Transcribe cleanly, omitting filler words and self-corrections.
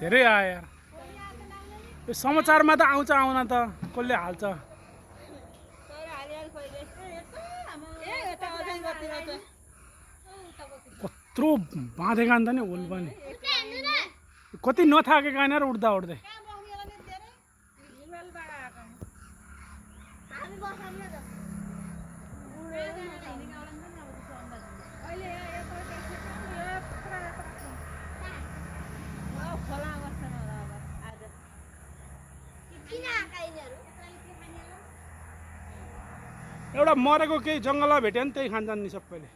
धेरै आयो यार यो समाचारमा त आउँछ आउन त कसले हाल्छ कत्रो बाँधेका नि त नि हुल पनि कति नथाकेका नि उड्दा उड्दै एउटा मरेको केही जङ्गलमा भेट्यो नि त्यही खान्छन् नि सबैले